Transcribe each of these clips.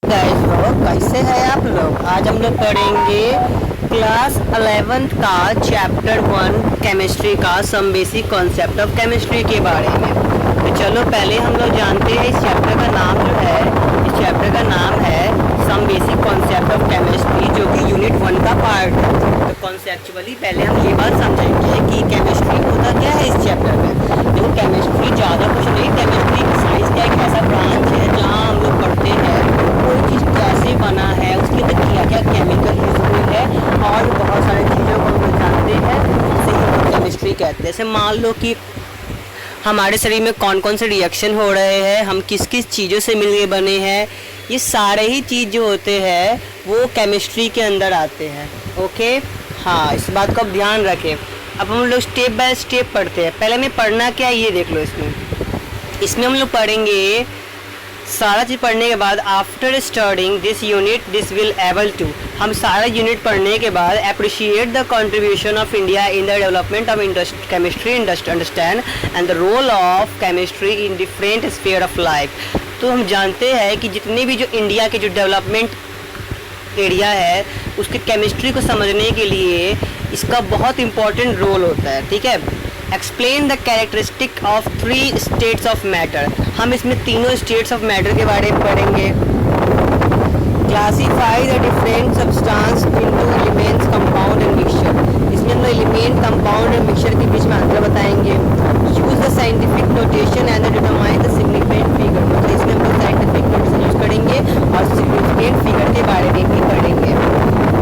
Guys लोग कैसे हैं आप लोग। आज हम लोग पढ़ेंगे क्लास 11th का चैप्टर 1 केमिस्ट्री का some basic concept of chemistry के बारे में। तो चलो पहले हम लोग जानते हैं इस चैप्टर का नाम जो है, इस चैप्टर का नाम है some basic concept of chemistry, जो कि यूनिट 1 का पार्ट है। तो कॉन्सेप्चुअली पहले हम ये बात समझेंगे कि केमिस्ट्री होता क्या है इस चैप्टर में। देखो केमिस्ट्री ज़्यादा कुछ नहीं, केमिस्ट्री साइंस का एक ऐसा ब्रांच है जहाँ हम लोग पढ़ते हैं कोई चीज़ कैसे बना है, उसके अंदर क्या क्या केमिकल यूज हुए हैं और बहुत सारी चीज़ों को हम लोग जानते हैं, उसे हम लोग केमिस्ट्री कहते हैं। जैसे मान लो कि हमारे शरीर में कौन कौन से रिएक्शन हो रहे हैं, हम किस किस चीज़ों से मिलके बने हैं, ये सारे ही चीज़ जो होते हैं वो केमिस्ट्री के अंदर आते हैं। ओके, हाँ, इस बात को आप ध्यान रखें। अब हम लोग स्टेप बाय स्टेप पढ़ते हैं। पहले हमें पढ़ना क्या है ये देख लो। इसमें हम लोग पढ़ेंगे सारा चीज़ पढ़ने के बाद after studying this unit this will able to, हम सारा यूनिट पढ़ने के बाद appreciate the contribution of India in the development of chemistry, understand and the role of chemistry in different sphere of life. तो हम जानते हैं कि जितने भी जो इंडिया के जो डेवलपमेंट एरिया है उसके केमिस्ट्री को समझने के लिए इसका बहुत इंपॉर्टेंट रोल होता है। ठीक है, explain the characteristic of 3 states of matter, हम इसमें तीनों स्टेट्स ऑफ मैटर के बारे में पढ़ेंगे। Classify the different substance into elements, compound and mixture, इसमें हम लोग एलिमेंट, कंपाउंड और मिक्सचर के बीच में अंतर बताएंगे। Use the scientific notation and determine the significant figure, मतलब इसमें हम लोग साइंटिफिक नोटेशन यूज करेंगे और सिग्निफिकेंट फिगर के बारे में भी पढ़ेंगे।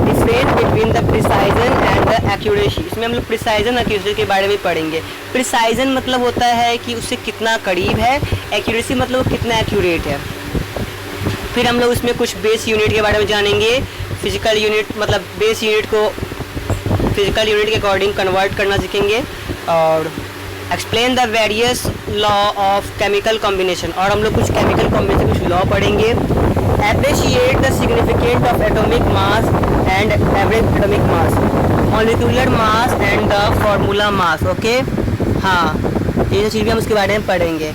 Difference between the precision and the accuracy, इसमें हम लोग प्रिसाइजन एक्यूरेसी के बारे में पढ़ेंगे। प्रिसाइजन मतलब होता है कि उससे कितना करीब है, एक्यूरेसी मतलब वो कितना एक्यूरेट है। फिर हम लोग उसमें कुछ बेस यूनिट के बारे में जानेंगे। फिजिकल यूनिट मतलब बेस यूनिट को फिजिकल यूनिट के अकॉर्डिंग कन्वर्ट करना सीखेंगे। और explain the various law of chemical combination, और हम लोग कुछ केमिकल कॉम्बिनेशन कुछ लॉ पढ़ेंगे। Appreciate the significant of atomic mass and average atomic mass, molecular mass and the formula mass. Okay, हाँ, ये चीज़ भी हम उसके बारे में पढ़ेंगे।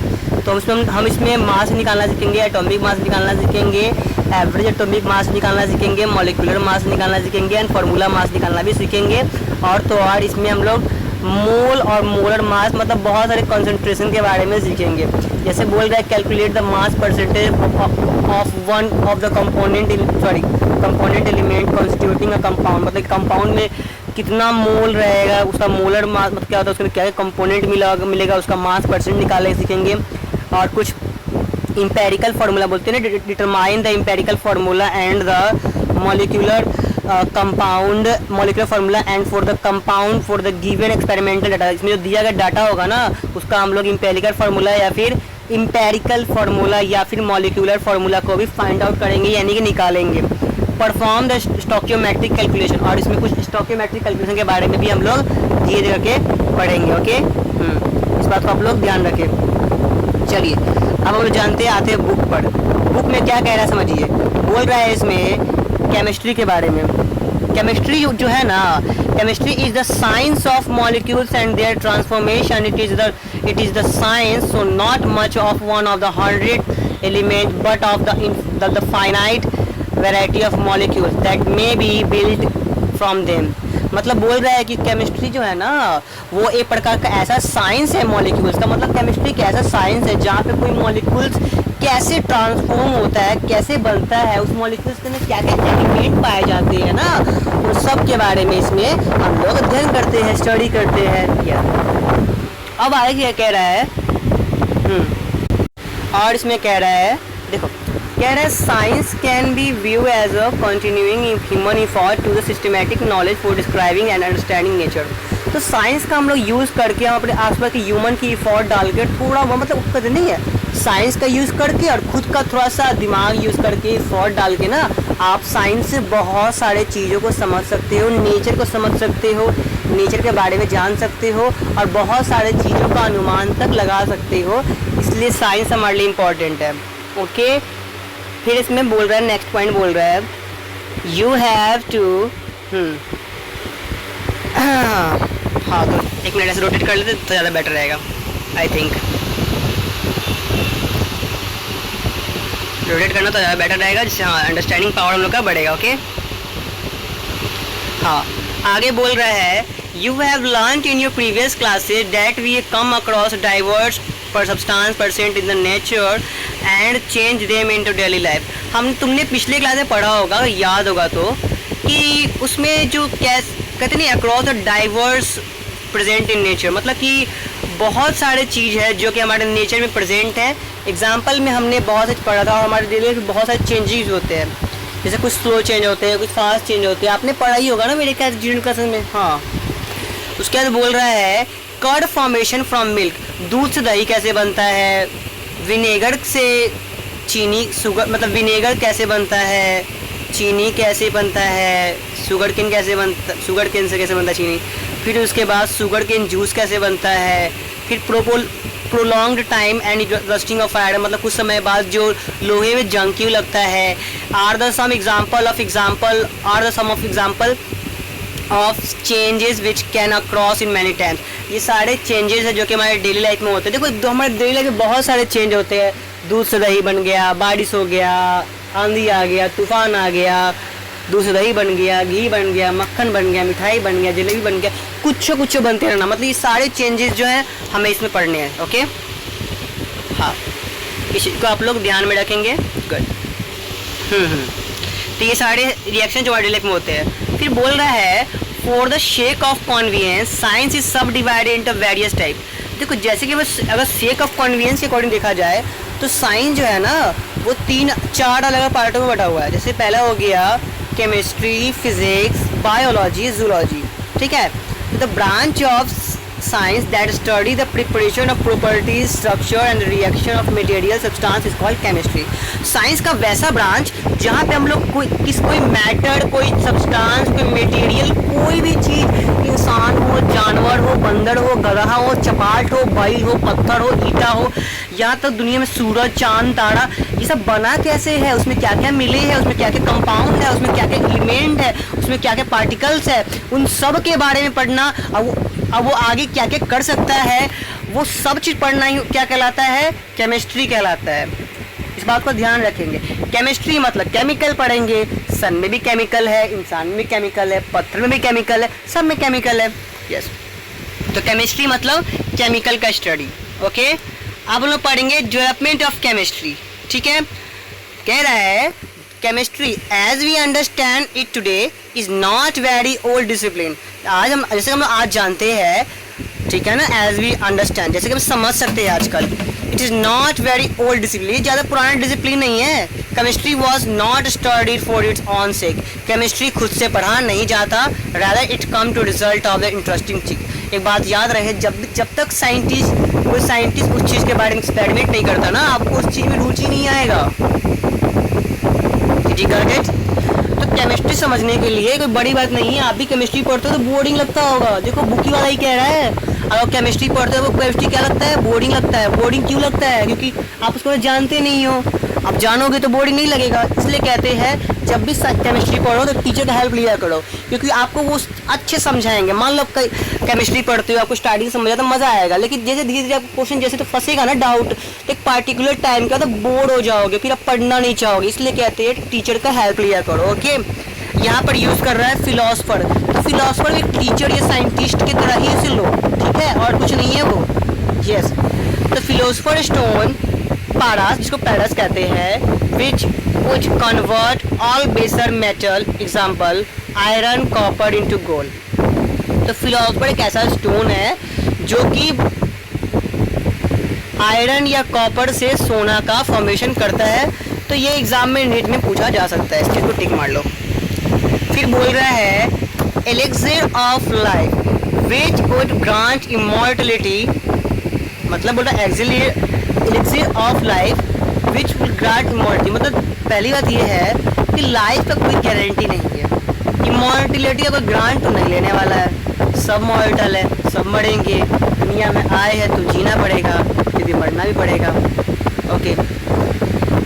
तो उसमें हम इसमें मास निकालना सीखेंगे, एटॉमिक मास निकालना सीखेंगे, एवरेज एटॉमिक मास निकालना सीखेंगे, मॉलिक्यूलर मास निकालना सीखेंगे एंड फार्मूला मास निकालना भी सीखेंगे। और इसमें हम लोग मोल और मोलर मास मतलब बहुत सारे कंसंट्रेशन के बारे में सीखेंगे। जैसे बोल रहा है calculate the mass percentage of one of the component element constituting a compound, मतलब कंपाउंड में कितना मोल रहेगा, उसका मोलर मास मतलब क्या होता है, उसमें क्या कंपोनेंट मिलेगा, उसका मास परसेंट निकालने सीखेंगे। और कुछ इंपेरिकल फार्मूला बोलते हैं ना, determine the empirical formula and the molecular compound molecular formula and for the compound for the given experimental data, इसमें जो दिया गया डाटा होगा ना उसका हम लोग इंपेरिकल फार्मूला या फिर इंपेरिकल फार्मूला या फिर मॉलिक्यूलर फार्मूला को भी फाइंड आउट करेंगे, यानी कि निकालेंगे। परफॉर्म द स्टोकियोमेट्रिक कैलकुलेशन, और इसमें कुछ स्टोकियोमेट्रिक कैलकुलेशन के बारे में भी हम लोग धीरे धीरे करके पढ़ेंगे। ओके, इस बात को आप लोग ध्यान रखें। चलिए अब हम लोग जानते हैं, आते हैं बुक पर। बुक में क्या कह रहा है समझिए। बोल रहा है इसमें केमिस्ट्री के बारे में। केमिस्ट्री जो है ना, chemistry is the science of molecules and their transformation. It is the science so not much of one of the 100 element but of the finite variety of molecules that may be build from them, मतलब बोल रहा है कि chemistry जो है ना वो एक प्रकार का ऐसा साइंस है मॉलिक्यूल्स का, मतलब केमिस्ट्री का ऐसा साइंस है जहाँ पे कोई मॉलिक्यूल्स कैसे ट्रांसफॉर्म होता है, कैसे बनता है, उस मॉलिक्यूल्स के अंदर क्या क्या एलिमेंट पाए जाते हैं ना, उन सब के बारे में इसमें हम लोग अध्ययन करते हैं, स्टडी करते हैं। क्या अब आगे क्या कह रहा है, और इसमें कह रहा है, देखो कह रहा है science can be view as a continuing human effort to the systematic knowledge for describing and understanding nature. तो साइंस का हम लोग यूज़ करके हम अपने आसपास की ह्यूमन की इफोर्ट डाल के थोड़ा वो मतलब उपकर नहीं है, साइंस का यूज़ करके और खुद का थोड़ा सा दिमाग यूज़ करके इफोर्ट डाल के ना आप साइंस से बहुत सारे चीज़ों को समझ सकते हो, नेचर को समझ सकते हो, नेचर के बारे में जान सकते हो और बहुत सारे चीज़ों का अनुमान तक लगा सकते हो। इसलिए साइंस हमारे लिए इम्पॉर्टेंट है। ओके, फिर इसमें बोल रहा है, नेक्स्ट पॉइंट बोल रहा है यू हैव टू हाँ, तो एक मिनट ऐसे रोटेट कर लेते तो ज़्यादा बेटर रहेगा आई थिंक। रोटेट करना तो ज़्यादा बेटर रहेगा, जिससे हाँ अंडरस्टैंडिंग पावर हम लोग का बढ़ेगा। ओके हाँ, आगे बोल रहा है you have learn in your previous classes that we come across diverse per substance percent in the nature and change them into daily life. तुमने पिछले क्लास में पढ़ा होगा, याद होगा तो, कि उसमें जो कहते नहीं across the diverse present in nature, मतलब कि बहुत सारे चीज़ है जो कि हमारे नेचर में प्रेजेंट है। एग्जाम्पल में हमने बहुत से पढ़ा था, और हमारे डेली लाइफ में बहुत सारे चेंजेस होते हैं, जैसे कुछ स्लो चेंज होते हैं, कुछ फास्ट चेंज होते हैं। आपने पढ़ा ही होगा ना मेरे ख्याल जूनियर क्लास में। हाँ, उसके बाद बोल रहा है कर्ड फॉर्मेशन फ्रॉम मिल्क, दूध से दही कैसे बनता है, विनेगर से चीनी शुगर, मतलब विनेगर कैसे बनता है, चीनी कैसे बनता है, शुगर केन कैसे बनता, शुगर केन से कैसे बनता है चीनी, फिर उसके बाद शुगर केन जूस कैसे बनता है, फिर prolonged time and rusting of iron, मतलब कुछ समय बाद जो लोहे में जंग क्यों लगता है, are the some example of changes which can across in many times. ये सारे चेंजेस है जो कि हमारे डेली लाइफ में होते हैं। देखो हमारे डेली लाइफ में बहुत सारे चेंज होते हैं, दूध से दही बन गया, बारिश हो गया, आंधी आ गया, तूफान आ गया, दूध से दही बन गया, घी बन गया, मक्खन बन गया, मिठाई बन गया, जलेबी बन गया, कुछ बनते रहना, मतलब ये सारे चेंजेस जो हैं हमें इसमें पढ़ने हैं। ओके हाँ, इसको आप लोग ध्यान में रखेंगे। गुड। तो ये सारे रिएक्शन जो हमारे लाइफ में होते हैं। फिर बोल रहा है for the shake of convenience science is सब डिवाइडेड इनटू वेरियस टाइप। देखो जैसे कि बस अगर शेक ऑफ कन्वीनियंस के अकॉर्डिंग देखा जाए तो साइंस जो है ना वो 3-4 अलग अलग पार्टों में बटा हुआ है। जैसे पहला हो गया केमिस्ट्री, फिजिक्स, बायोलॉजी, जूलॉजी, ठीक है। The branch of science that study the preparation of properties, structure and reaction of material substance is called chemistry। Science का वैसा ब्रांच जहाँ पे हम लोग कोई मैटर, कोई सब्सटेंस, कोई मटेरियल, कोई भी चीज़, इंसान हो, जानवर हो, बंदर हो, गधा हो, चपाट हो, बैल हो, पत्थर हो, ईटा हो, यहाँ तक दुनिया में सूरज, चांद, तारा, ये सब बना कैसे है, उसमें क्या क्या मिले हैं, उसमें क्या क्या कंपाउंड है, उसमें क्या क्या एलिमेंट है, उसमें क्या क्या पार्टिकल्स है, उन सब के बारे में पढ़ना। अब वो आगे क्या क्या कर सकता है, वो सब चीज़ पढ़ना ही क्या कहलाता है, केमिस्ट्री कहलाता है। इस बात को ध्यान रखेंगे। केमिस्ट्री मतलब केमिकल पढ़ेंगे, सन में भी केमिकल है, इंसान में भी केमिकल है, पत्थर में भी केमिकल है, सब में केमिकल है। यस, तो केमिस्ट्री मतलब केमिकल का स्टडी। ओके, अब हम लोग पढ़ेंगे डेवलपमेंट ऑफ केमिस्ट्री। ठीक है, कह रहा है chemistry as we understand it today is not very old discipline. आज हम जैसे हम आज जानते हैं, ठीक है ना, एज वी अंडरस्टैंड, जैसे कि हम समझ सकते हैं आजकल, it is not very old discipline, ज़्यादा पुराना डिसिप्लिन नहीं है। Chemistry was not studied for its own sake, chemistry खुद से पढ़ा नहीं जाता, rather it come to result of the interesting चीज। एक बात याद रहे, जब तक कोई साइंटिस्ट उस चीज़ के बारे में एक्सपेरिमेंट नहीं करता ना, आपको उस चीज़ में रुचि नहीं आएगा। तो केमिस्ट्री समझने के लिए कोई बड़ी बात नहीं है। आप भी केमिस्ट्री पढ़ते हो तो बोरिंग लगता होगा। देखो बुकी वाला ही कह रहा है, अगर केमिस्ट्री पढ़ते हो वो केमिस्ट्री क्या लगता है, बोरिंग लगता है। बोरिंग क्यों लगता है, क्योंकि आप उसको जानते नहीं हो। आप जानोगे तो बोरिंग नहीं लगेगा। इसलिए कहते हैं जब भी केमिस्ट्री पढ़ो तो टीचर का हेल्प लिया करो, क्योंकि आपको वो अच्छे समझाएंगे। मान लो केमिस्ट्री पढ़ते हो, आपको स्टार्टिंग समझा तो मज़ा आएगा, लेकिन जैसे धीरे धीरे आपको क्वेश्चन जैसे तो फंसेगा ना डाउट, तो एक पार्टिकुलर टाइम के बाद बोर हो जाओगे, फिर आप पढ़ना नहीं चाहोगे। इसलिए कहते हैं टीचर का हेल्प लिया करो। ओके, यहाँ पर यूज़ कर रहा है फिलोसफर। तो फिलोसफर एक टीचर या साइंटिस्ट की तरह ही इसे लो, ठीक है, और कुछ नहीं है वो। यस, तो फिलोसफर स्टोन पारस, जिसको पैरस कहते हैं, विच कन्वर्ट ऑल बेसर metal, example iron, copper into gold. तो फिलोसफर एक ऐसा स्टोन है जो कि आयरन या कॉपर से सोना का फॉर्मेशन करता है। तो ये एग्जाम में नीट में पूछा जा सकता है, इस चीज़ को टिक मार लो। फिर बोल रहा है elixir of life which would grant immortality, मतलब बोल रहा है elixir of life which would grant immortality. मतलब पहली बात ये है कि लाइफ का कोई गारंटी नहीं है, इमॉर्टलिटी का कोई ग्रांट तो नहीं लेने वाला है। सब मॉर्टल है, सब मरेंगे, दुनिया में आए हैं तो जीना पड़ेगा, फिर मरना भी पड़ेगा। ओके,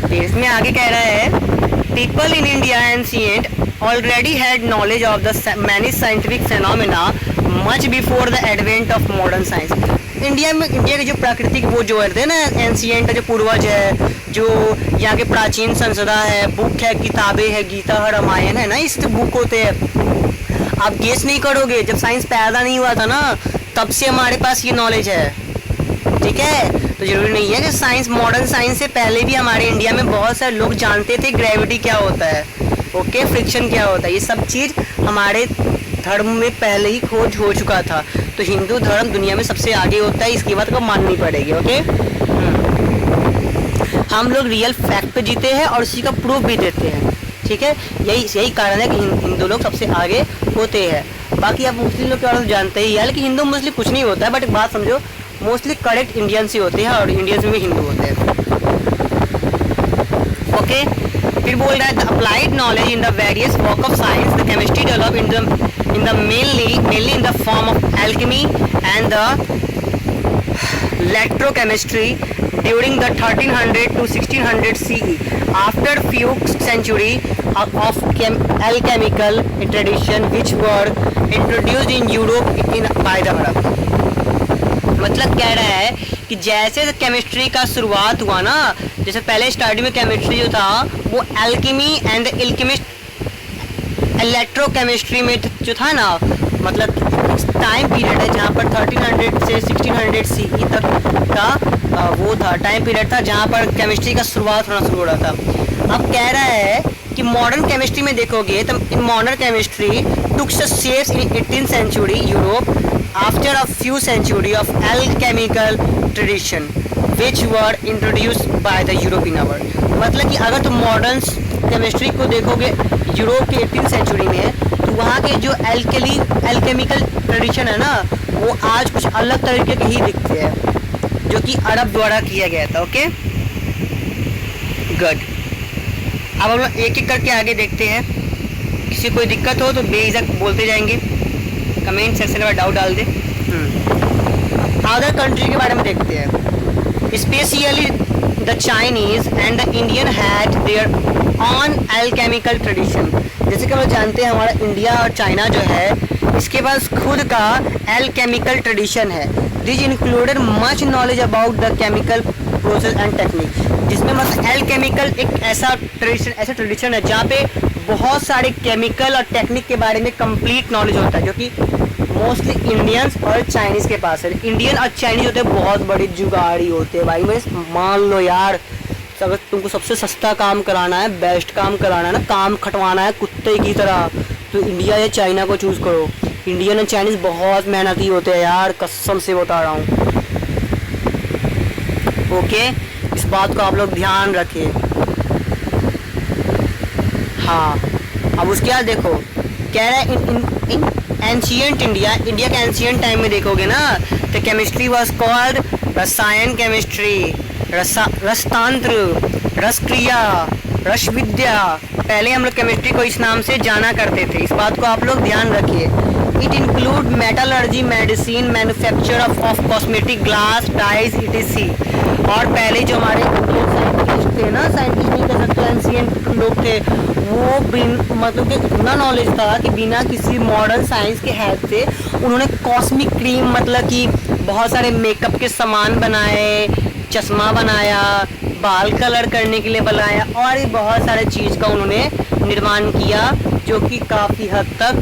फिर इसमें आगे कह रहा है people in India ancient already had knowledge of the many scientific phenomena much before the advent of modern science। India के जो प्राकृतिक वो जो है ना एंशियंट जो पूर्वज है, जो यहाँ के प्राचीन संसदा है, बुक है, किताबें है, गीता है, रामायण है ना, इस बुक होते हैं। आप गेस नहीं करोगे, जब साइंस पैदा नहीं हुआ था ना तब से हमारे पास ये नॉलेज है, ठीक है। तो जरूरी नहीं है कि साइंस, मॉडर्न साइंस से पहले भी हमारे इंडिया में बहुत सारे लोग जानते थे ग्रेविटी क्या होता है, ओके, फ्रिक्शन क्या होता है, ये सब चीज़ हमारे धर्म में पहले ही खोज हो चुका था। तो हिंदू धर्म दुनिया में सबसे आगे होता है, इसकी बात को माननी पड़ेगी, ओके। हम लोग रियल फैक्ट पे जीते हैं और उसी का प्रूफ भी देते हैं, ठीक है। यही कारण है कि हिंदू लोग सबसे आगे होते हैं। बाकी आप मुस्लिम लोग के बारे में जानते ही है, लेकिन हिंदू मुस्लिम कुछ नहीं होता है, बट एक बात समझो, मोस्टली करेक्ट इंडियंस ही होते हैं और इंडियंस में भी हिंदू होते हैं, ओके। फिर बोल रहा है the applied knowledge in the various work of science the chemistry develop in the mainly in the form of alchemy and the electrochemistry during the 1300 to 1600 CE. After few century of alchemical tradition which were introduced in Europe by the Arab. मतलब कह रहा है कि जैसे chemistry का शुरुआत हुआ ना, जैसे पहले स्टार्टिंग में केमिस्ट्री जो था वो एल्केमी एंड एल्केमिस्ट इलेक्ट्रोकेमिस्ट्री में जो था ना, मतलब टाइम पीरियड है जहाँ पर 1300 से 1600 CE तक का वो था, टाइम पीरियड था जहाँ पर केमिस्ट्री का शुरुआत होना शुरू हो रहा था। अब कह रहा है कि मॉडर्न केमिस्ट्री में देखोगे तो in modern chemistry took shapes in 18th century Europe after a few century of alchemical tradition which were introduced by the European world। मतलब कि अगर तुम मॉडर्न केमिस्ट्री को देखोगे यूरोप के 18th सेंचुरी में, तो वहाँ के जो एल्केमिकल ट्रेडिशन है ना वो आज कुछ अलग तरीके के ही दिखते हैं, जो कि अरब द्वारा किया गया था, ओके, गुड। अब हम लोग एक एक करके आगे देखते हैं। किसी कोई दिक्कत हो तो बेझिझक बोलते जाएंगे, कमेंट सेक्शन में डाउट डाल दे। अदर कंट्री के बारे में देखते हैं। Specially the Chinese and the Indian had their own alchemical tradition. जैसे कि हम लोग जानते हैं हमारा इंडिया और चाइना जो है इसके पास खुद का एल्केमिकल ट्रेडिशन है। This included much knowledge about the chemical process and technique, जिसमें मतलब एल्केमिकल एक ऐसा ट्रेडिशन है जहाँ पे बहुत सारे केमिकल और टेक्निक के बारे में कंप्लीट नॉलेज होता है, जो कि मोस्टली इंडियंस और चाइनीज़ के पास है। इंडियन और चाइनीज़ होते हैं बहुत बड़े जुगाड़ी होते हैं भाई। मैं मान लो यार, अगर तुमको सबसे सस्ता काम कराना है, बेस्ट काम कराना है ना, काम खटवाना है कुत्ते की तरह, तो इंडिया या चाइना को चूज़ करो। इंडियन और चाइनीज़ बहुत मेहनती होते हैं यार, कसम से बता रहा हूँ, ओके। इस बात को आप लोग ध्यान रखिए। हाँ, अब उसके बाद देखो कह रहा है इन एंशियंट इंडिया के एंशियंट टाइम में देखोगे ना तो केमिस्ट्री वाज कॉल्ड रसायन केमिस्ट्री, रसतंत्र, रसक्रिया, रस विद्या। पहले हम लोग केमिस्ट्री को इस नाम से जाना करते थे, इस बात को आप लोग ध्यान रखिए। It include metallurgy, medicine, manufacture of cosmetic, glass, dyes, etc. और पहले जो हमारे साइंटिस्ट थे ना, साइंटिस्ट नहीं कह सकते, एंशियंट लोग थे, वो मतलब कि इतना नॉलेज था कि बिना किसी मॉडर्न साइंस के हेल्प से उन्होंने कॉस्मिक क्रीम, मतलब कि बहुत सारे मेकअप के सामान बनाए, चश्मा बनाया, बाल कलर करने के लिए बनाया, और भी बहुत सारे चीज़ का उन्होंने निर्माण किया, जो कि काफ़ी हद तक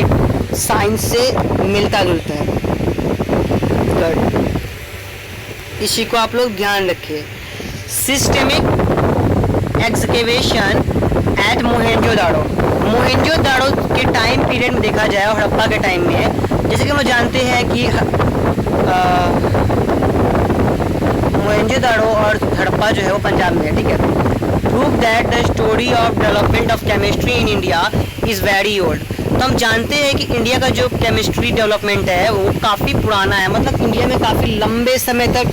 एक साइंस से मिलता जुलता है। इसी को आप लोग ध्यान रखिए। सिस्टेमिक एक्सकेवेशन एट मोहेंजोदाड़ो के टाइम पीरियड में देखा जाए और हड़प्पा के टाइम में, जैसे कि हम जानते हैं कि मोहेंजोदाड़ो और हड़प्पा जो है वो पंजाब में है, ठीक है। Prove that the story of development of chemistry in India is very old. तो हम जानते हैं कि इंडिया का जो केमिस्ट्री डेवलपमेंट है वो काफ़ी पुराना है, मतलब इंडिया में काफ़ी लंबे समय तक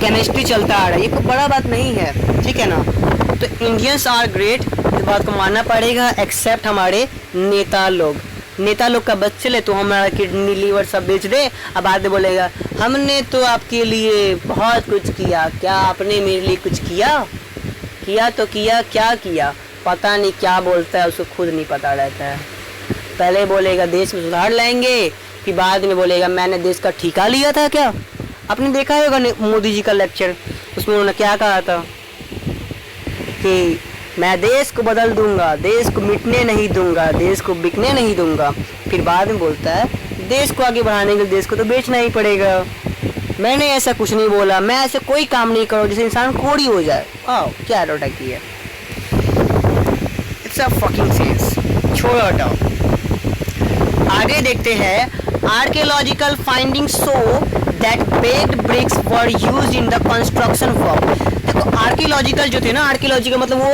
केमिस्ट्री चलता आ रहा है, ये कोई बड़ा बात नहीं है, ठीक है ना। तो इंडियंस आर ग्रेट, इस बात को मानना पड़ेगा, एक्सेप्ट हमारे नेता लोग का बच चले तो हमारा किडनी लीवर सब बेच दे, अब बाद में बोलेगा हमने तो आपके लिए बहुत कुछ किया। क्या आपने मेरे लिए कुछ किया तो किया, क्या किया पता नहीं, क्या बोलता है उसको खुद नहीं पता रहता है। पहले बोलेगा देश में सुधार लाएंगे, फिर बाद में बोलेगा मैंने देश का ठेका लिया था क्या। आपने देखा होगा मोदी जी का लेक्चर, उसमें उन्होंने क्या कहा था कि मैं देश को बदल दूंगा, देश को मिटने नहीं दूंगा, देश को बिकने नहीं दूंगा। फिर बाद में बोलता है देश को आगे बढ़ाने के लिए देश को तो बेचना ही पड़ेगा। मैंने ऐसा कुछ नहीं बोला, मैं ऐसे कोई काम नहीं करूँ जिससे इंसान कोड़ी हो जाए। क्या अटैकी है, इट्स अ फकिंग सेंस। छोड़ो हटाओ, आगे देखते हैं। Archaeological findings show that baked bricks were used in the construction work. देखो आर्कियोलॉजिकल जो थे ना, आर्कियोलॉजिकल मतलब वो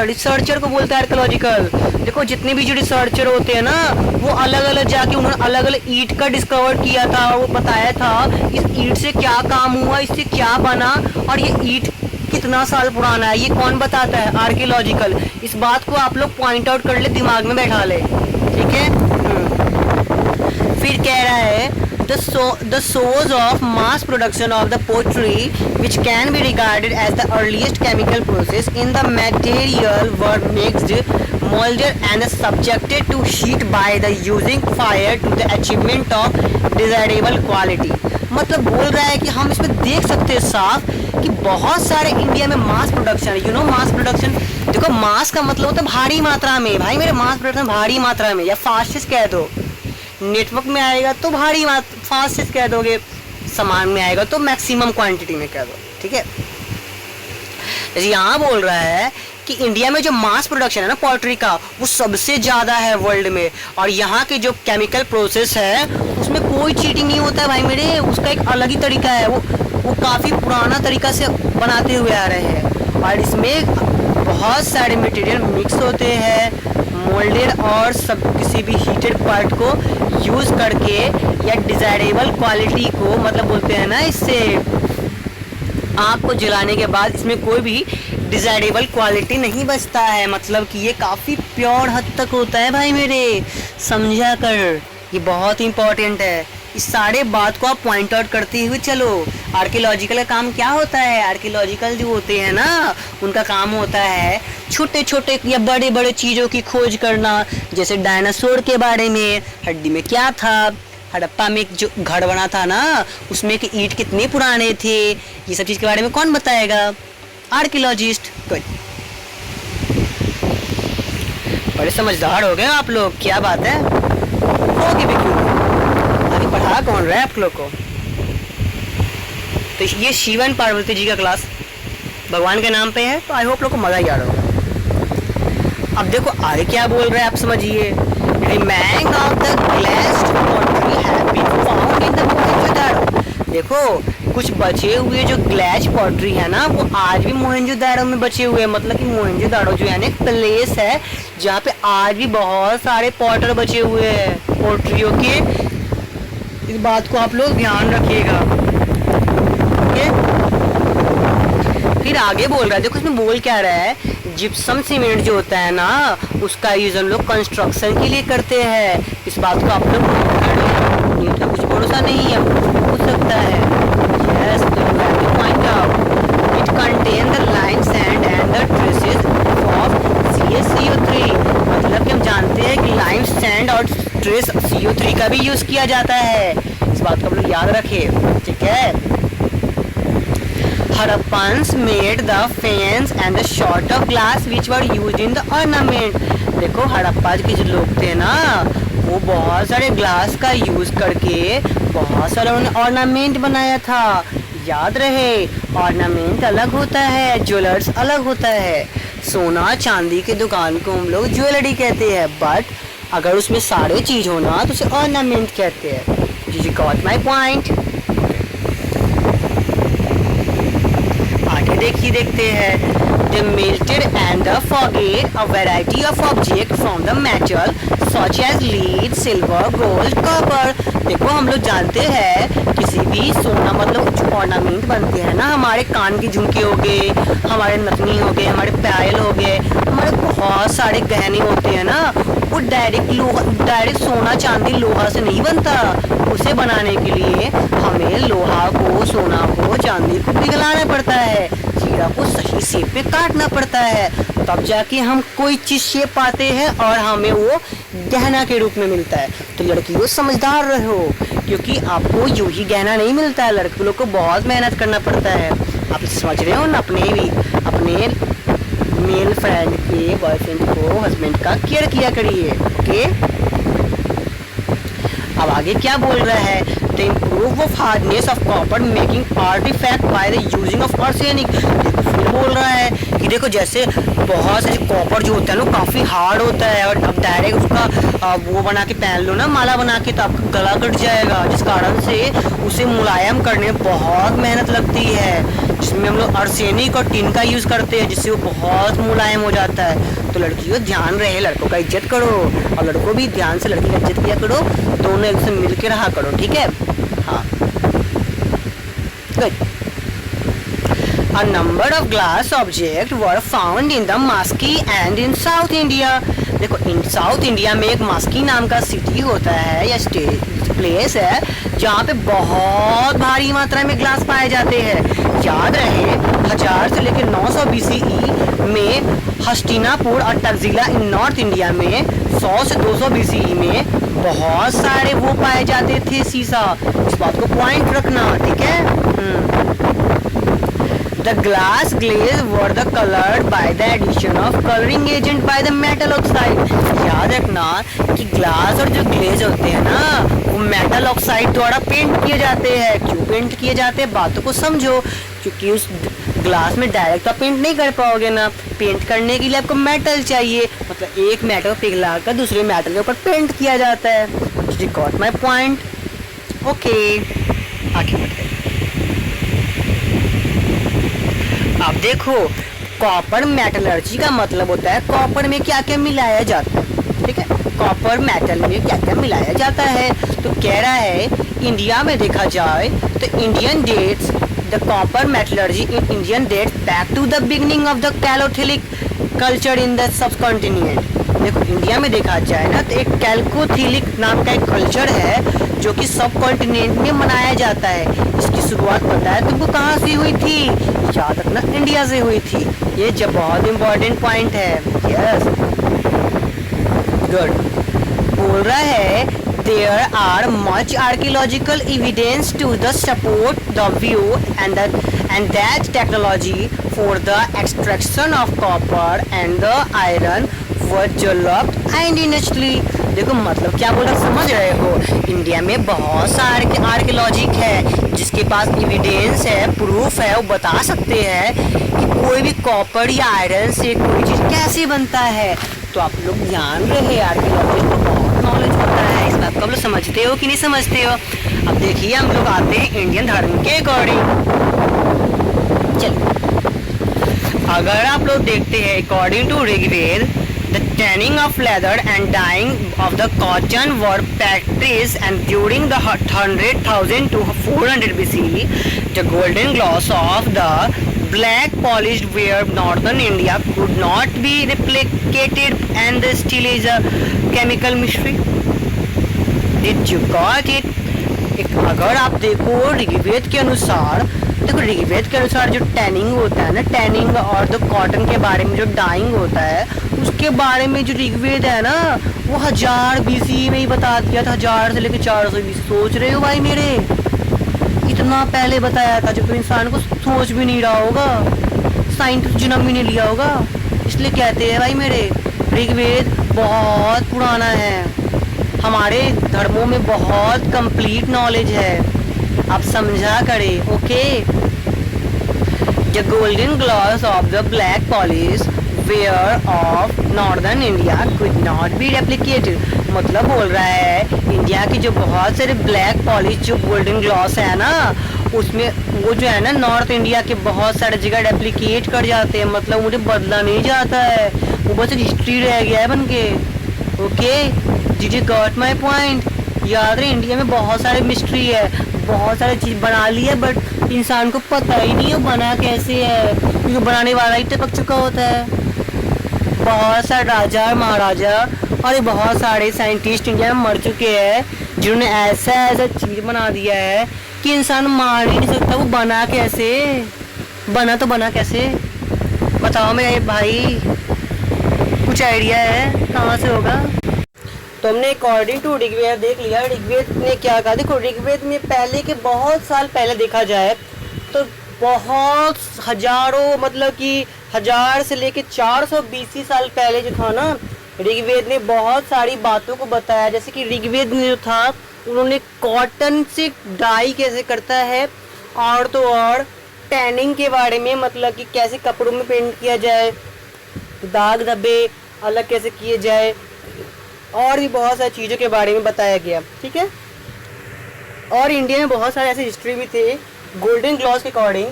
रिसर्चर को बोलते हैं आर्कियोलॉजिकल। देखो जितने भी जो रिसर्चर होते हैं ना, वो अलग अलग जाके उन्होंने अलग अलग ईंट का डिस्कवर किया था, वो बताया था इस ईंट से क्या काम हुआ, इससे क्या बना, और ये ईंट कितना साल पुराना है, ये कौन बताता है, आर्कियोलॉजिकल। इस बात को आप लोग पॉइंट आउट कर ले, दिमाग में बैठा ले, ठीक है। फिर कह रहा है the source of mass production of the pottery, which can be regarded as the earliest chemical process in the material were mixed, molded and subjected to heat by the using fire to the achievement of desirable quality। मतलब बोल रहा है कि हम इसमें देख सकते हैं साफ कि बहुत सारे इंडिया में mass production, you know mass production. देखो मास का मतलब होता है भारी मात्रा में, भाई मेरे मास प्रोडक्शन भारी मात्रा में, या फास्टेस्ट कह दो। नेटवर्क में आएगा तो भारी फास्टेस्ट कह दोगे, सामान में आएगा तो मैक्सिमम क्वांटिटी में कह दो, ठीक है। जैसे यहाँ बोल रहा है कि इंडिया में जो मास प्रोडक्शन है ना पॉटरी का, वो सबसे ज़्यादा है वर्ल्ड में, और यहाँ के जो केमिकल प्रोसेस है उसमें कोई चीटिंग नहीं होता है भाई मेरे, उसका एक अलग ही तरीका है, वो काफ़ी पुराना तरीका से बनाते हुए आ रहे हैं, और इसमें बहुत सारे मटेरियल मिक्स होते हैं, मोल्डेड और सब किसी भी हीटेड पार्ट को यूज़ करके या डिज़ायरेबल क्वालिटी को, मतलब बोलते हैं ना इससे आग को जलाने के बाद इसमें कोई भी डिज़ायरेबल क्वालिटी नहीं बचता है, मतलब कि ये काफ़ी प्योर हद तक होता है भाई मेरे, समझा कर, ये बहुत इंपॉर्टेंट है। इस सारे बात को आप पॉइंट आउट करते हुए चलो। आर्कियोलॉजिकल का काम क्या होता है, आर्कियोलॉजिकल जो होते हैं ना उनका काम होता है छोटे छोटे या बड़े बड़े चीज़ों की खोज करना, जैसे डायनासोर के बारे में, हड्डी में क्या था, हड़प्पा में जो घर बना था ना उसमें के ईंट कितने पुराने थे, ये सब चीज़ के बारे में कौन बताएगा, आर्कियोलॉजिस्ट। बड़े समझदार हो गए आप लोग, क्या बात है, होगी भी क्यों, आगे पढ़ा कौन रहा है आप लोग को। तो ये शिवन पार्वती जी का क्लास भगवान के नाम पे है, तो आई होप लोग को मजा ही आ रहा होगा। अब देखो आगे क्या बोल रहे हैं आप समझिए। Remaining of the glazed pottery have been found in the Mohenjodaro. देखो कुछ बचे हुए जो ग्लेज पॉटरी है ना वो आज भी मोहनजोदारो में बचे हुए हैं, मतलब कि मोहनजोदारो जो है ना एक प्लेस है जहाँ पे आज भी बहुत सारे पॉटर बचे हुए हैं पोट्रियों के। इस बात को आप लोग ध्यान रखिएगा, फिर आगे बोल रहा है, देखो इसमें बोल क्या रहा है, जिप्सम सीमेंट जो होता है ना उसका यूज हम लोग कंस्ट्रक्शन के लिए करते हैं। इस बात को आप लोग नीट का कुछ भरोसा नहीं है, पूछ सकता है। यस, तो you have two point out it contain the lime sand and the traces of CaCO3। मतलब कि हम जानते हैं कि लाइम सैंड और ट्रेस CO3 का भी यूज किया जाता है, इस बात को आप लोग याद रखिए, ठीक है। Harappans made the fans and the shot of glass which were used in the ornament। देखो हड़प्पा के जो लोग थे ना वो बहुत सारे ग्लास का यूज करके बहुत सारे उन्होंने ऑर्नामेंट बनाया था। याद रहे ऑर्नामेंट अलग होता है, ज्वेलर्स अलग होता है। सोना चांदी के दुकान को हम लोग ज्वेलरी कहते हैं, बट अगर उसमें सारे चीज हो ना तो उसे ऑर्नामेंट कहते हैं। Did you got my point? देखते हैं the melted and the forget a variety of object from the metal such as lead, silver, gold, copper। देखो हम लोग जानते हैं किसी भी सोना मतलब कुछ ऑर्नामेंट बनते हैं ना, हमारे कान के झुमके हो गए, हमारे नथनी हो गए, हमारे पायल हो गए, हमारे बहुत सारे गहने होते हैं ना, वो डायरेक्ट सोना चांदी लोहा से नहीं बनता। उसे बनाने के लिए हमें लोहा को, सोना को, चांदी को पिघलाना पड़ता है। घेरा को सही शेप में काटना पड़ता है, तब जाके हम कोई चीज शेप पाते हैं और हमें वो गहना के रूप में मिलता है। तो लड़कियों समझदार रहो, क्योंकि आपको यूं ही गहना नहीं मिलता है, लड़के लोग को बहुत मेहनत करना पड़ता है। आप समझ रहे हो ना, अपने मेल फ्रेंड के बॉयफ्रेंड को, हस्बैंड का केयर किया करिए। ओके, अब आगे क्या बोल रहा है, the improve of hardness of copper making artifact by the using of arsenic. देखो फिर बोल रहा है कि देखो जैसे बहुत से कॉपर जो होता है ना काफ़ी हार्ड होता है, और अब डायरेक्ट उसका वो बना के पहन लो ना, माला बना के, तो आपका गला कट जाएगा, जिस कारण से उसे मुलायम करने में बहुत मेहनत लगती है, जिसमें हम लोग आर्सेनिक और टिन का यूज़ करते हैं, जिससे वो बहुत मुलायम हो जाता है। तो लड़कियों ध्यान रहे, लड़कों का इज्जत करो और लड़कों भी ध्यान से लड़की का इज्जत किया करो, दोनों एक से मिल के रहा करो, ठीक है। हाँ, good. A number of glass objects were found in the Maski and in South India. देखो इन साउथ इंडिया में एक मास्की नाम का सिटी होता है या प्लेस है जहाँ पे बहुत भारी मात्रा में ग्लास पाए जाते हैं। याद रहे 1000 से लेकर 900 BCE में हस्तिनापुर और तकजिला इन नॉर्थ इंडिया में 100 से 200 BCE में बहुत सारे वो पाए जाते थे सीसा। इस बात को पॉइंट रखना, ठीक है। The glass glaze were the colored by the addition of coloring agent by the metal oxide. याद रखना कि ग्लास और जो ग्लेज होते हैं ना वो मेटल ऑक्साइड द्वारा पेंट किए जाते हैं। क्यों पेंट किए जाते हैं, बातों को समझो। क्योंकि उस ग्लास में डायरेक्ट आप पेंट नहीं कर पाओगे ना, पेंट करने के लिए आपको मेटल चाहिए, मतलब एक मेटल पिघला कर दूसरे मेटल के ऊपर पेंट किया जाता है। You got my point? Okay, आगे बढ़ते हैं। अब देखो कॉपर मेटलर्जी का मतलब होता है कॉपर में क्या क्या मिलाया जाता है, ठीक है। कॉपर मेटल में क्या क्या मिलाया जाता है, तो कह रहा है इंडिया में देखा जाए तो Indian dates the copper metallurgy in Indian dates back to the beginning of the chalcolithic culture in the subcontinent. देखो इंडिया में देखा जाए ना तो एक कैल्कोथिलिक नाम का एक कल्चर है जो कि सब कॉन्टिनेंट में मनाया जाता है। इसकी शुरुआत पता है तुमको कहाँ से हुई थी, याद रखना इंडिया से हुई थी। ये जब बहुत इंपॉर्टेंट पॉइंट है। Yes, good. बोल रहा है there are much archaeological evidence to the support the view and that technology for the extraction of copper and the iron was developed indigenously। देखो मतलब क्या बोल रहा समझ रहे हो, इंडिया में बहुत सारे आर्कियोलॉजिक है जिसके पास एविडेंस है, प्रूफ है, वो बता सकते हैं कि कोई भी कॉपर या आयरन से कोई चीज़ कैसे बनता है। तो आप लोग ध्यान रहे, आर्कियोलॉजी को बहुत नॉलेज होता है, इस बात को आप लोग समझते हो कि नहीं समझते हो। अब देखिए हम लोग आते हैं इंडियन धर्म के अकॉर्डिंग। चलिए, अगर आप लोग देखते हैं according to Rigveda the tanning of leather and dyeing of the cotton were practiced and during the 100,000 to 400 BCE the golden gloss of the black polished ware northern India could not be replicated and still is a chemical mystery। Did you got it? अगर आप देखो ऋग्वेद के अनुसार, देखो ऋग्वेद के अनुसार जो tanning होता है ना, टैनिंग और जो कॉटन के बारे में जो डाइंग होता है उसके बारे में जो ऋग्वेद है ना वो 1000 BC में ही बता दिया था, 1000 से लेकर 400 BC। सोच रहे हो भाई मेरे, इतना पहले बताया था जब तो इंसान को सोच भी नहीं रहा होगा, साइंटिस्ट जन्म भी नहीं लिया होगा। इसलिए कहते हैं भाई मेरे ऋग्वेद बहुत पुराना है, हमारे धर्मों में बहुत कंप्लीट नॉलेज है, आप समझा करें। Okay, the golden gloss of the black polish ware of northern India could not be replicated. मतलब बोल रहा है इंडिया की जो बहुत सारे ब्लैक पॉलिश जो गोल्डन ग्लॉस है ना उसमें वो जो है ना नॉर्थ इंडिया के बहुत सारे जगह रेप्लिकेट कर जाते हैं, मतलब मुझे बदला नहीं जाता है, वो बस हिस्ट्री रह गया है बन के। Okay, did you got my point? याद रहे इंडिया में बहुत सारे मिस्ट्री है, बहुत सारी चीज़ बना ली है बट इंसान को पता ही नहीं है बना कैसे है, क्योंकि बनाने वाला ही टपक चुका होता है। बहुत सारे राजा और महाराजा और बहुत सारे साइंटिस्ट इंडिया में मर चुके हैं जिन्होंने ऐसा चीज़ बना दिया है कि इंसान मान ही नहीं सकता वो बना कैसे। बना तो बना कैसे, बताओ मेरे भाई, कुछ आइडिया है कहाँ से होगा? तो हमने अकॉर्डिंग टू ऋग्वेद देख लिया, ऋग्वेद ने क्या कहा। देखो ऋग्वेद में पहले के बहुत साल पहले देखा जाए तो बहुत हजारों, मतलब कि 1000 से लेके 400 BC साल पहले जो था ना, ऋग्वेद ने बहुत सारी बातों को बताया। जैसे कि ऋग्वेद में जो था, उन्होंने कॉटन से डाई कैसे करता है, और तो और टैनिंग के बारे में, मतलब कि कैसे कपड़ों में पेंट किया जाए, दाग धब्बे अलग कैसे किए जाए, और भी बहुत सारी चीज़ों के बारे में बताया गया। ठीक है। और इंडिया में बहुत सारे ऐसे हिस्ट्री भी थे गोल्डन ग्लॉस के अकॉर्डिंग,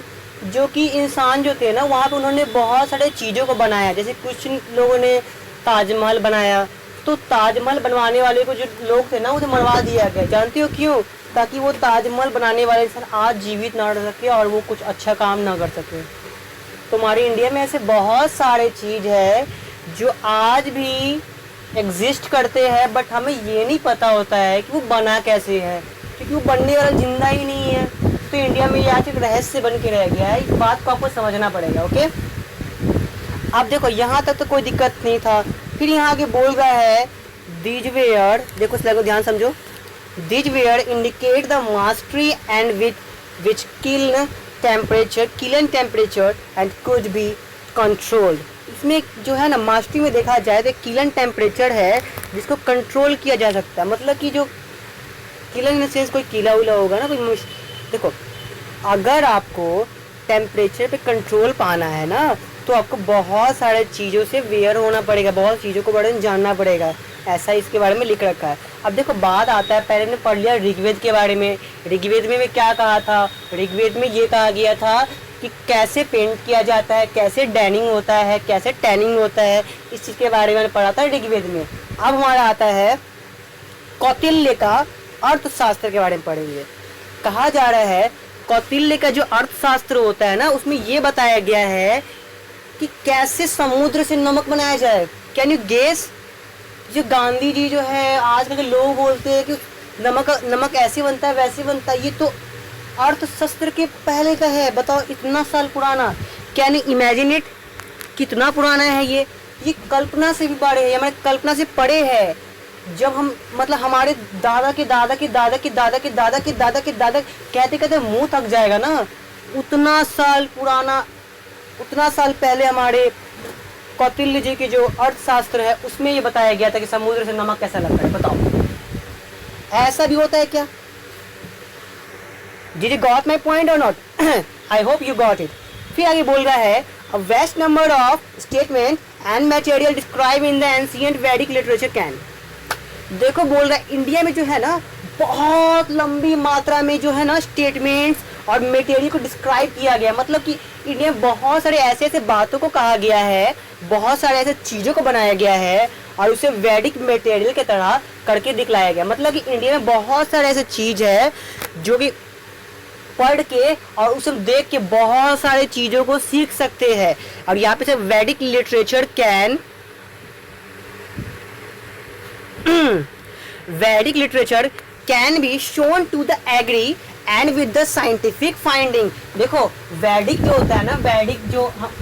जो कि इंसान जो थे ना, वहाँ पे उन्होंने बहुत सारे चीज़ों को बनाया। जैसे कुछ लोगों ने ताजमहल बनाया, तो ताजमहल बनवाने वाले को जो लोग थे ना, उसे मरवा दिया गया। जानते हो क्यों? ताकि वो ताजमहल बनाने वाले इंसान आज जीवित ना रह सके और वो कुछ अच्छा काम ना कर सके। तो हमारे इंडिया में ऐसे बहुत सारे चीज़ है जो आज भी एग्जिस्ट करते हैं, बट हमें ये नहीं पता होता है कि वो बना कैसे है, क्योंकि वो बनने वाला जिंदा ही नहीं है। तो इंडिया में ये आज एक रहस्य बन के रह गया है। इस बात को आपको समझना पड़ेगा। ओके, अब देखो यहाँ तक तो कोई दिक्कत नहीं था। फिर यहाँ आगे बोल रहा है दीज वेयर, देखो स्लाइड को ध्यान समझो। These where indicate the mastery and which kill temperature and could be controlled. इसमें जो है ना, मास्टरी में देखा जाए तो किलन टेम्परेचर है जिसको कंट्रोल किया जा सकता है। मतलब कि जो किलन इन सेंस कोई कीला उला होगा ना, कोई, देखो अगर आपको टेम्परेचर पे कंट्रोल पाना है ना, तो आपको बहुत सारे चीज़ों से वेयर होना पड़ेगा, बहुत चीज़ों को बारे में जानना पड़ेगा। ऐसा इसके बारे में लिख रखा है। अब देखो बात आता है, पहले ने पढ़ लिया ऋग्वेद के बारे में। ऋग्वेद में क्या कहा था? ऋग्वेद में ये कहा गया था कि कैसे पेंट किया जाता है, कैसे डैनिंग होता है, कैसे टैनिंग होता है, इस चीज़ के बारे में पढ़ा था ऋग्वेद में। अब हमारा आता है कौटिल्य का अर्थशास्त्र के बारे में पढ़ेंगे। कहा जा रहा है कौटिल्य का जो अर्थशास्त्र होता है ना, उसमें ये बताया गया है कि कैसे समुद्र से नमक बनाया जाए। Can you guess? जो गांधी जी जो है, आजकल के लोग बोलते हैं कि नमक ऐसे बनता है वैसे बनता है, ये तो अर्थशास्त्र के पहले का है। बताओ, इतना साल पुराना। Can you imagine it? कितना पुराना है ये कल्पना से भी बड़े है, हमारे कल्पना से पड़े है। जब हम, मतलब हमारे दादा के दादा के दादा के दादा के दादा के दादा के दादा कहते कहते मुंह थक जाएगा ना, उतना साल पुराना, उतना साल पहले हमारे कौटिल्य जी के जो अर्थशास्त्र है उसमें ये बताया गया था कि समुद्र से नमक कैसा लगता है। बताओ, ऐसा भी होता है क्या? Did you got my point or not? I hope you got it. फिर आगे बोल रहा है a vast number of statement and material described in the ancient Vedic literature can. देखो बोल रहा है इंडिया में जो है ना, बहुत लंबी मात्रा में जो है ना स्टेटमेंट्स और मटेरियल को डिस्क्राइब किया गया। मतलब कि इंडिया में बहुत सारे ऐसे बातों को कहा गया है, बहुत सारे ऐसे चीज़ों को बनाया गया है और उसे वैदिक मटेरियल की तरह करके दिखलाया गया। मतलब कि इंडिया में बहुत सारे ऐसे चीज़ है जो कि पढ़ के और उसे देख के बहुत सारे चीज़ों को सीख सकते हैं। और यहाँ पे से Vedic literature can Vedic literature can be shown to the agree and with the scientific finding. देखो वैदिक जो होता है ना,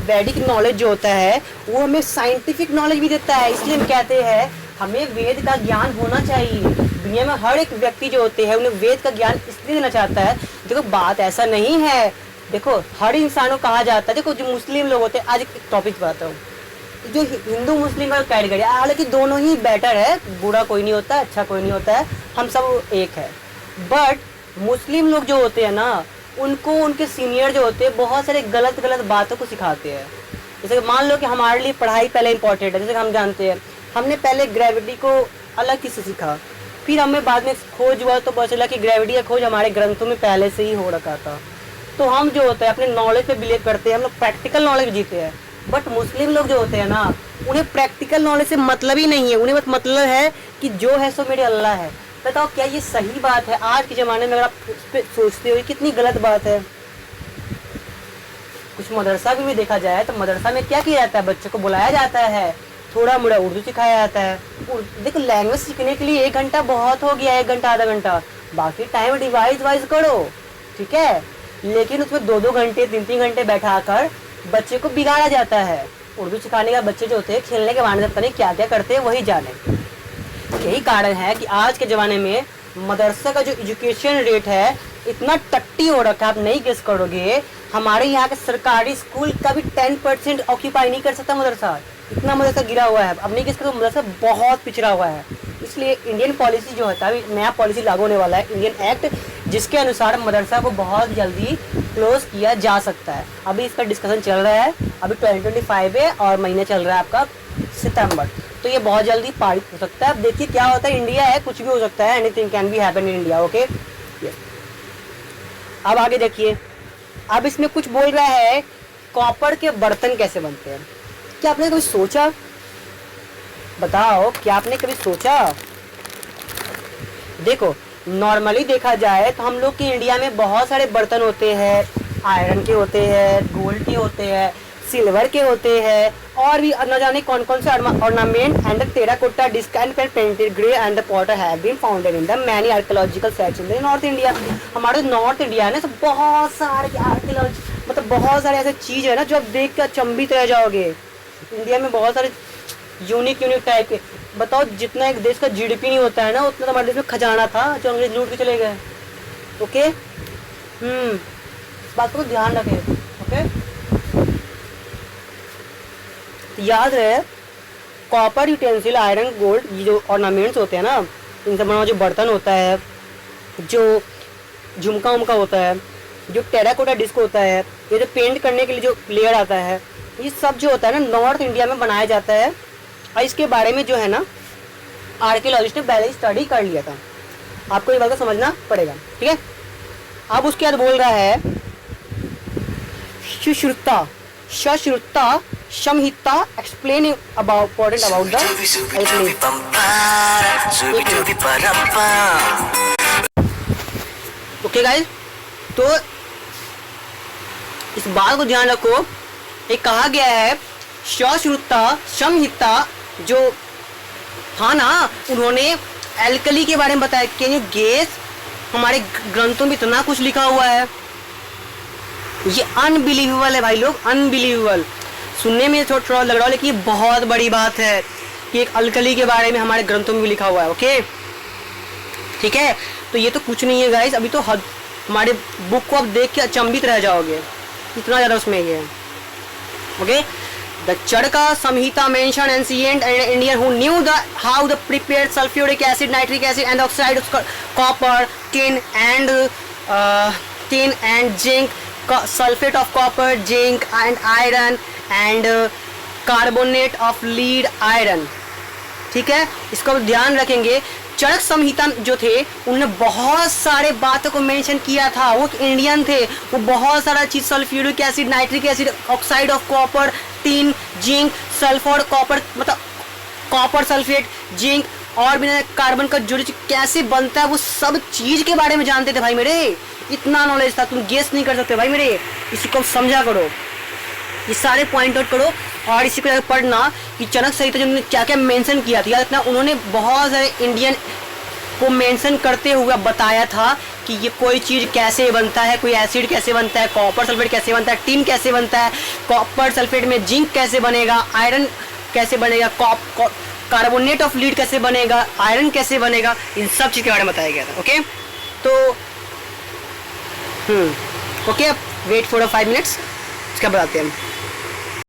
वैदिक नॉलेज जो होता है वो हमें साइंटिफिक नॉलेज भी देता है। इसलिए हम कहते हैं हमें वेद का ज्ञान होना चाहिए। दुनिया में हर एक व्यक्ति जो होते हैं उन्हें वेद का ज्ञान इसलिए देना चाहता है। देखो बात ऐसा नहीं है, देखो हर इंसान को कहा जाता है। देखो जो मुस्लिम लोग होते हैं, आज एक टॉपिक बताता हूँ, जो हिंदू मुस्लिम का कैटेगरी, हालांकि दोनों ही बेटर है, बुरा कोई नहीं होता, अच्छा कोई नहीं होता है, हम सब एक है। बट मुस्लिम लोग जो होते हैं ना, उनको उनके सीनियर जो होते हैं बहुत सारे गलत बातों को सिखाते हैं। जैसे मान लो कि हमारे लिए पढ़ाई पहले इंपॉर्टेंट है, जैसे हम जानते हैं हमने पहले ग्रेविटी को अलग किसी से सीखा, फिर हमें बाद में खोज हुआ तो पता चला कि ग्रेविटी का खोज हमारे ग्रंथों में पहले से ही हो रखा था। तो हम जो होता है अपने नॉलेज पे बिलीव करते हैं, हम लोग प्रैक्टिकल नॉलेज जीते हैं। बट मुस्लिम लोग जो होते हैं ना, उन्हें प्रैक्टिकल नॉलेज से मतलब ही नहीं है, उन्हें बस मतलब है कि जो है सो मेरे अल्लाह है। बताओ क्या ये सही बात है? आज के ज़माने में अगर आप उस पर सोचते हो कितनी गलत बात है। कुछ मदरसा भी देखा जाए तो मदरसा में क्या किया जाता है, बच्चों को बुलाया जाता है, थोड़ा मोड़ा उर्दू सिखाया जाता है। देखो लैंग्वेज सीखने के लिए 1 घंटा बहुत हो गया, 1 घंटा आधा घंटा, बाकी टाइम डिवाइस वाइज करो, ठीक है। लेकिन उसमें 2-2 घंटे 3-3 घंटे बैठाकर बच्चे को बिगाड़ा जाता है। उर्दू सिखाने का बच्चे जो होते हैं खेलने के बहाने से पता नहीं क्या क्या करते हैं, वही जाने। यही कारण है कि आज के ज़माने में मदरसा का जो एजुकेशन रेट है इतना टट्टी हो रखा है, आप नहीं गेस करोगे। हमारे यहाँ के सरकारी स्कूल का भी 10% ऑक्यूपाई नहीं कर सकता मदरसा, इतना मदरसा गिरा हुआ है। अब नहीं गेस करो, मदरसा बहुत पिछड़ा हुआ है। इसलिए इंडियन पॉलिसी जो होता है, अभी नया पॉलिसी लागू होने वाला है, इंडियन एक्ट, जिसके अनुसार मदरसा को बहुत जल्दी क्लोज किया जा सकता है। अभी इसका डिस्कशन चल रहा है, अभी 2025 है और महीना चल रहा है आपका सितंबर, तो ये बहुत जल्दी पारित हो सकता है। अब देखिए क्या होता है, इंडिया है, कुछ भी हो सकता है, anything can be happen in India. Okay, अब आगे देखिए, अब इसमें कुछ बोल रहा है कॉपर के बर्तन कैसे बनते हैं। क्या आपने कभी सोचा, बताओ क्या आपने कभी सोचा? देखो नॉर्मली देखा जाए तो हम लोग के इंडिया में बहुत सारे बर्तन होते हैं, आयरन के होते हैं, गोल्ड के होते हैं, सिल्वर के होते हैं, और भी न जाने कौन कौन से ornament and terracotta disc and painted grey and the potter have been founded in the many archaeological sites in the north India. हमारे नॉर्थ इंडिया है ना, तो बहुत सारे आर्कियोलॉजी, मतलब बहुत सारे ऐसे चीज़ है ना जो आप देख के अचंभित रह जाओगे। इंडिया में बहुत सारे यूनिक टाइप के, बताओ जितना एक देश का जीडीपी नहीं होता है ना, उतना तो हमारे देश में खजाना था जो अंग्रेज लूट के चले गए। ओके, इस बात को ध्यान रखें। ओके, याद रहे, कॉपर यूटेंसिल, आयरन, गोल्ड, ये जो ऑर्नामेंट्स होते हैं ना, इनसे बना हुआ जो बर्तन होता है, जो झुमका उमका होता है, जो टेराकोटा डिस्क होता है, ये जो पेंट करने के लिए जो लेयर आता है, ये सब जो होता है ना नॉर्थ इंडिया में बनाया जाता है। और इसके बारे में जो है ना आर्कियोलॉजिस्ट ने पहले ही स्टडी कर लिया था, आपको ये बात को समझना पड़ेगा। ठीक है, अब उसके बाद बोल रहा है Sushruta Samhita explaining about the okay guys, तो इस बात को ध्यान रखो, एक कहा गया है सुश्रुता संहिता जो था ना, उन्होंने एल्कली के बारे में बताया कि ये गैस हमारे ग्रंथों में इतना कुछ लिखा हुआ है, ये अनबिलीवेबल है भाई लोग, अनबिलीवेबल। सुनने में थोड़ा लग रहा है लेकिन ये बहुत बड़ी बात है कि एक अल्कली के बारे में हमारे ग्रंथों में भी लिखा हुआ है। ओके, ठीक है, तो ये तो कुछ नहीं है गाइस, अभी तो हमारे बुक को आप देख के अचंभित रह जाओगे, इतना ज़्यादा उसमें ये है। Okay, the Charaka Samhita mentioned ancient and Indian who knew how the prepared sulfuric acid, nitric acid and oxide of copper, tin and zinc, sulfate of copper, zinc and iron and carbonate of lead iron। ठीक है, इसको ध्यान रखेंगे। चरक संहिता जो थे उन्होंने बहुत सारे बातों को मेंशन किया था, वो इंडियन थे, वो बहुत सारा चीज़, sulphuric acid, nitric acid, oxide of copper, tin, zinc, sulphur, copper, मतलब कॉपर सल्फेट, जिंक और भी कार्बन का जो कैसे बनता है वो सब चीज़ के बारे में जानते थे भाई मेरे, इतना नॉलेज था, तुम गेस नहीं कर सकते भाई मेरे। इसी को समझा करो, ये सारे पॉइंट आउट करो और इसी को पढ़ना कि चरक संहिता जो उन्होंने क्या क्या मेंशन किया था, याद रखना, उन्होंने बहुत सारे इंडियन को मेंशन करते हुए बताया था कि ये कोई चीज़ कैसे बनता है, कोई एसिड कैसे बनता है, कॉपर सल्फेट कैसे बनता है, टिन कैसे बनता है, कॉपर सल्फेट में जिंक कैसे बनेगा, आयरन कैसे बनेगा, कार्बोनेट ऑफ लीड कैसे बनेगा, आयरन कैसे बनेगा, इन सब चीज़ के बारे में बताया गया था। ओके, तो ओके, वेट फॉर 5 मिनट्स, इसका बताते हैं हम।